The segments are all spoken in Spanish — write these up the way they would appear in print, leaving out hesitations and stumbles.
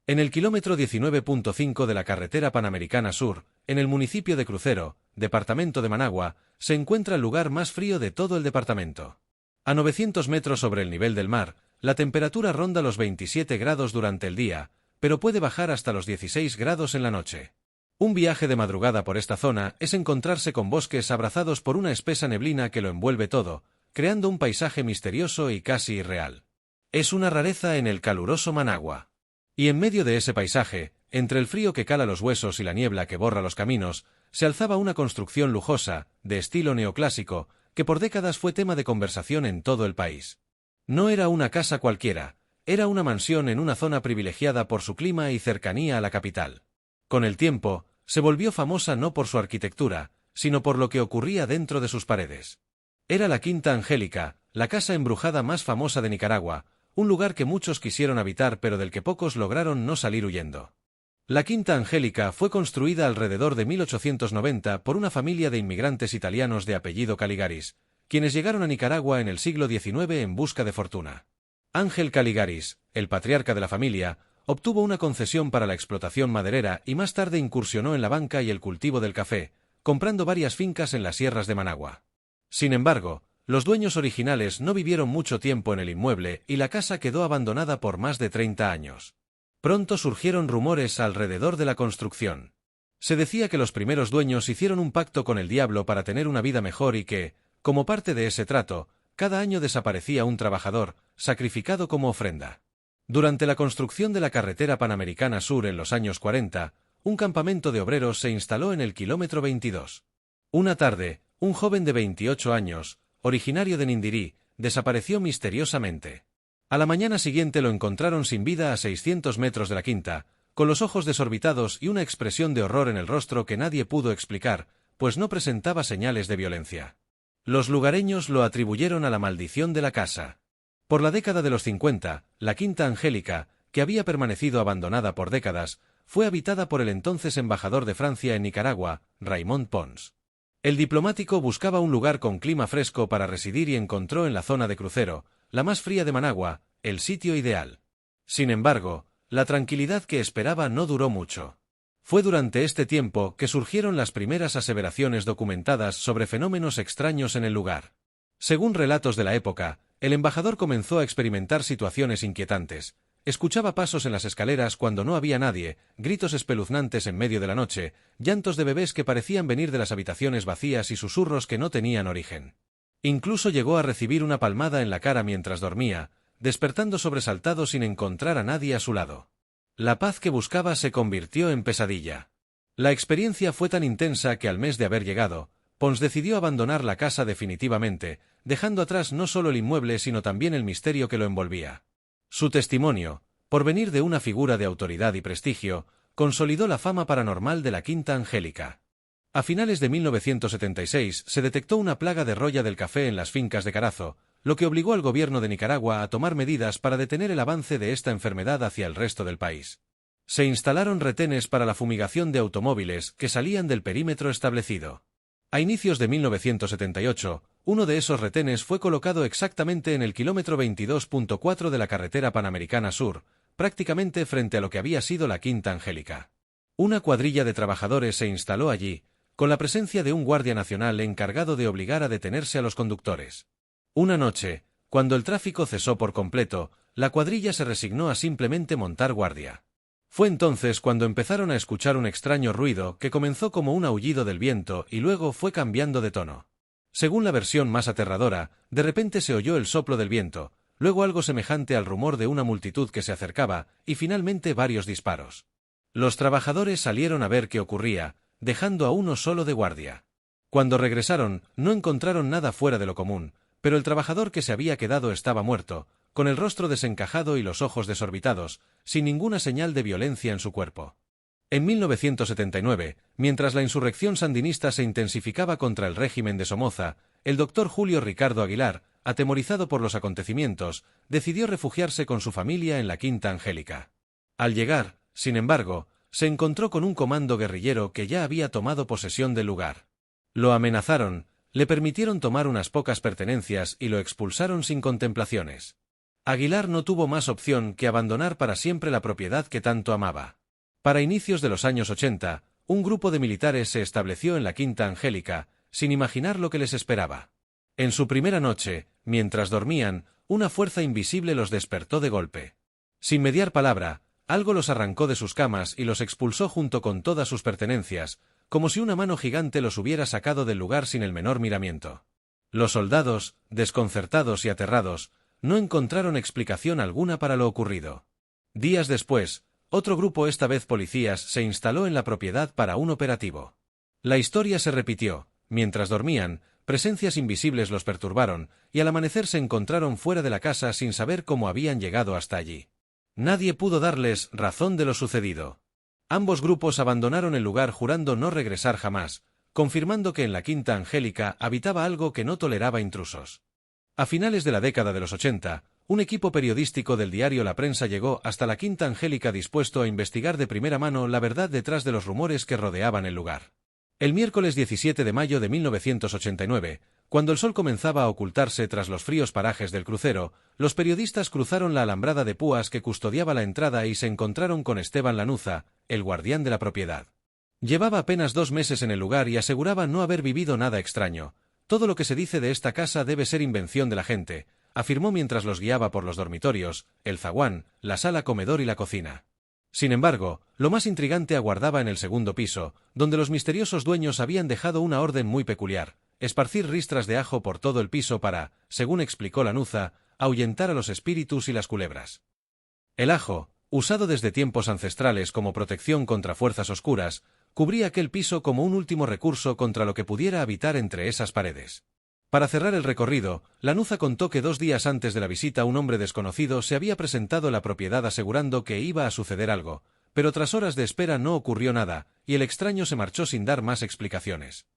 En el kilómetro 19.5 de la carretera Panamericana Sur, en el municipio de Crucero, departamento de Managua, se encuentra el lugar más frío de todo el departamento. A 900 metros sobre el nivel del mar, la temperatura ronda los 27 grados durante el día, pero puede bajar hasta los 16 grados en la noche. Un viaje de madrugada por esta zona es encontrarse con bosques abrazados por una espesa neblina que lo envuelve todo, creando un paisaje misterioso y casi irreal. Es una rareza en el caluroso Managua. Y en medio de ese paisaje, entre el frío que cala los huesos y la niebla que borra los caminos, se alzaba una construcción lujosa, de estilo neoclásico, que por décadas fue tema de conversación en todo el país. No era una casa cualquiera, era una mansión en una zona privilegiada por su clima y cercanía a la capital. Con el tiempo, se volvió famosa no por su arquitectura, sino por lo que ocurría dentro de sus paredes. Era la Quinta Angélica, la casa embrujada más famosa de Nicaragua, un lugar que muchos quisieron habitar pero del que pocos lograron no salir huyendo. La Quinta Angélica fue construida alrededor de 1890 por una familia de inmigrantes italianos de apellido Caligaris, quienes llegaron a Nicaragua en el siglo XIX en busca de fortuna. Ángel Caligaris, el patriarca de la familia, obtuvo una concesión para la explotación maderera y más tarde incursionó en la banca y el cultivo del café, comprando varias fincas en las sierras de Managua. Sin embargo, los dueños originales no vivieron mucho tiempo en el inmueble y la casa quedó abandonada por más de 30 años. Pronto surgieron rumores alrededor de la construcción. Se decía que los primeros dueños hicieron un pacto con el diablo para tener una vida mejor y que, como parte de ese trato, cada año desaparecía un trabajador, sacrificado como ofrenda. Durante la construcción de la carretera Panamericana Sur en los años 40, un campamento de obreros se instaló en el kilómetro 22. Una tarde, un joven de 28 años, originario de Nindirí, desapareció misteriosamente. A la mañana siguiente lo encontraron sin vida a 600 metros de la quinta, con los ojos desorbitados y una expresión de horror en el rostro que nadie pudo explicar, pues no presentaba señales de violencia. Los lugareños lo atribuyeron a la maldición de la casa. Por la década de los 50, la Quinta Angélica, que había permanecido abandonada por décadas, fue habitada por el entonces embajador de Francia en Nicaragua, Raymond Pons. El diplomático buscaba un lugar con clima fresco para residir y encontró en la zona de Crucero, la más fría de Managua, el sitio ideal. Sin embargo, la tranquilidad que esperaba no duró mucho. Fue durante este tiempo que surgieron las primeras aseveraciones documentadas sobre fenómenos extraños en el lugar. Según relatos de la época, el embajador comenzó a experimentar situaciones inquietantes. Escuchaba pasos en las escaleras cuando no había nadie, gritos espeluznantes en medio de la noche, llantos de bebés que parecían venir de las habitaciones vacías y susurros que no tenían origen. Incluso llegó a recibir una palmada en la cara mientras dormía, despertando sobresaltado sin encontrar a nadie a su lado. La paz que buscaba se convirtió en pesadilla. La experiencia fue tan intensa que al mes de haber llegado, Pons decidió abandonar la casa definitivamente, dejando atrás no solo el inmueble sino también el misterio que lo envolvía. Su testimonio, por venir de una figura de autoridad y prestigio, consolidó la fama paranormal de la Quinta Angélica. A finales de 1976 se detectó una plaga de roya del café en las fincas de Carazo, lo que obligó al gobierno de Nicaragua a tomar medidas para detener el avance de esta enfermedad hacia el resto del país. Se instalaron retenes para la fumigación de automóviles que salían del perímetro establecido. A inicios de 1978, uno de esos retenes fue colocado exactamente en el kilómetro 22.4 de la carretera Panamericana Sur, prácticamente frente a lo que había sido la Quinta Angélica. Una cuadrilla de trabajadores se instaló allí, con la presencia de un guardia nacional encargado de obligar a detenerse a los conductores. Una noche, cuando el tráfico cesó por completo, la cuadrilla se resignó a simplemente montar guardia. Fue entonces cuando empezaron a escuchar un extraño ruido que comenzó como un aullido del viento y luego fue cambiando de tono. Según la versión más aterradora, de repente se oyó el soplo del viento, luego algo semejante al rumor de una multitud que se acercaba, y finalmente varios disparos. Los trabajadores salieron a ver qué ocurría, dejando a uno solo de guardia. Cuando regresaron, no encontraron nada fuera de lo común, pero el trabajador que se había quedado estaba muerto, con el rostro desencajado y los ojos desorbitados, sin ninguna señal de violencia en su cuerpo. En 1979, mientras la insurrección sandinista se intensificaba contra el régimen de Somoza, el doctor Julio Ricardo Aguilar, atemorizado por los acontecimientos, decidió refugiarse con su familia en la Quinta Angélica. Al llegar, sin embargo, se encontró con un comando guerrillero que ya había tomado posesión del lugar. Lo amenazaron, le permitieron tomar unas pocas pertenencias y lo expulsaron sin contemplaciones. Aguilar no tuvo más opción que abandonar para siempre la propiedad que tanto amaba. Para inicios de los años 80, un grupo de militares se estableció en la Quinta Angélica, sin imaginar lo que les esperaba. En su primera noche, mientras dormían, una fuerza invisible los despertó de golpe. Sin mediar palabra, algo los arrancó de sus camas y los expulsó junto con todas sus pertenencias, como si una mano gigante los hubiera sacado del lugar sin el menor miramiento. Los soldados, desconcertados y aterrados, no encontraron explicación alguna para lo ocurrido. Días después, otro grupo, esta vez policías, se instaló en la propiedad para un operativo. La historia se repitió. Mientras dormían, presencias invisibles los perturbaron, y al amanecer se encontraron fuera de la casa sin saber cómo habían llegado hasta allí. Nadie pudo darles razón de lo sucedido. Ambos grupos abandonaron el lugar jurando no regresar jamás, confirmando que en la Quinta Angélica habitaba algo que no toleraba intrusos. A finales de la década de los 80, un equipo periodístico del diario La Prensa llegó hasta la Quinta Angélica dispuesto a investigar de primera mano la verdad detrás de los rumores que rodeaban el lugar. El miércoles 17 de mayo de 1989, cuando el sol comenzaba a ocultarse tras los fríos parajes del crucero, los periodistas cruzaron la alambrada de púas que custodiaba la entrada y se encontraron con Esteban Lanuza, el guardián de la propiedad. Llevaba apenas 2 meses en el lugar y aseguraba no haber vivido nada extraño. Todo lo que se dice de esta casa debe ser invención de la gente, afirmó mientras los guiaba por los dormitorios, el zaguán, la sala comedor y la cocina. Sin embargo, lo más intrigante aguardaba en el segundo piso, donde los misteriosos dueños habían dejado una orden muy peculiar: esparcir ristras de ajo por todo el piso para, según explicó Lanuza, ahuyentar a los espíritus y las culebras. El ajo, usado desde tiempos ancestrales como protección contra fuerzas oscuras, cubría aquel piso como un último recurso contra lo que pudiera habitar entre esas paredes. Para cerrar el recorrido, Lanuza contó que 2 días antes de la visita un hombre desconocido se había presentado en la propiedad asegurando que iba a suceder algo, pero tras horas de espera no ocurrió nada, y el extraño se marchó sin dar más explicaciones.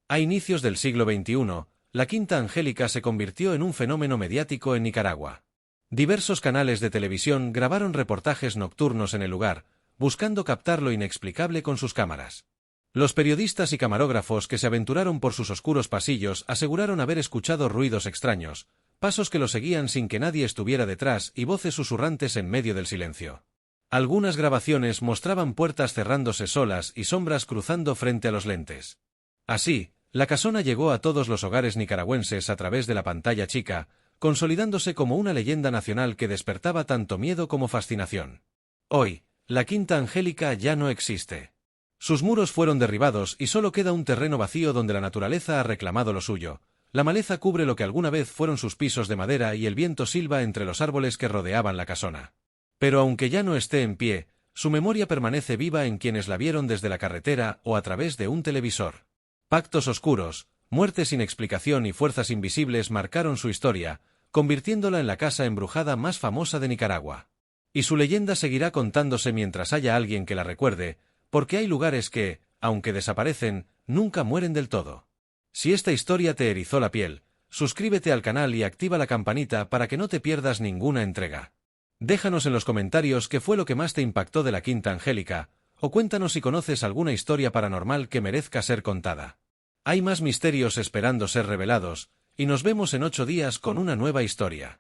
A inicios del siglo XXI, la Quinta Angélica se convirtió en un fenómeno mediático en Nicaragua. Diversos canales de televisión grabaron reportajes nocturnos en el lugar, buscando captar lo inexplicable con sus cámaras. Los periodistas y camarógrafos que se aventuraron por sus oscuros pasillos aseguraron haber escuchado ruidos extraños, pasos que los seguían sin que nadie estuviera detrás y voces susurrantes en medio del silencio. Algunas grabaciones mostraban puertas cerrándose solas y sombras cruzando frente a los lentes. Así, la casona llegó a todos los hogares nicaragüenses a través de la pantalla chica, consolidándose como una leyenda nacional que despertaba tanto miedo como fascinación. Hoy, la Quinta Angélica ya no existe. Sus muros fueron derribados y solo queda un terreno vacío donde la naturaleza ha reclamado lo suyo. La maleza cubre lo que alguna vez fueron sus pisos de madera y el viento silba entre los árboles que rodeaban la casona. Pero aunque ya no esté en pie, su memoria permanece viva en quienes la vieron desde la carretera o a través de un televisor. Pactos oscuros, muertes sin explicación y fuerzas invisibles marcaron su historia, convirtiéndola en la casa embrujada más famosa de Nicaragua. Y su leyenda seguirá contándose mientras haya alguien que la recuerde, porque hay lugares que, aunque desaparecen, nunca mueren del todo. Si esta historia te erizó la piel, suscríbete al canal y activa la campanita para que no te pierdas ninguna entrega. Déjanos en los comentarios qué fue lo que más te impactó de la Quinta Angélica, o cuéntanos si conoces alguna historia paranormal que merezca ser contada. Hay más misterios esperando ser revelados, y nos vemos en 8 días con una nueva historia.